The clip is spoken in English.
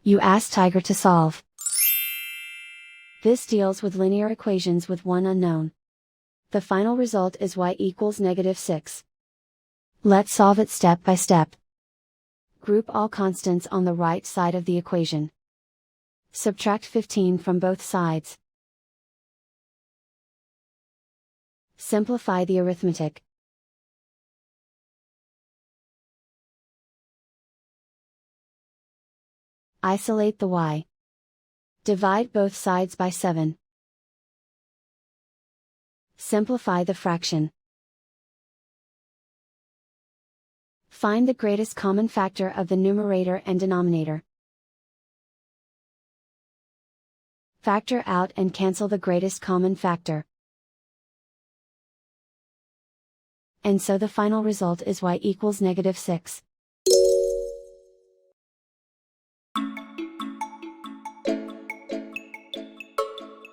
You ask Tiger to solve. This deals with linear equations with one unknown. The final result is y equals -6. Let's solve it step by step. Group all constants on the right side of the equation. Subtract 15 from both sides. Simplify the arithmetic. Isolate the y. Divide both sides by 7. Simplify the fraction. Find the greatest common factor of the numerator and denominator. Factor out and cancel the greatest common factor. And so the final result is y equals -6.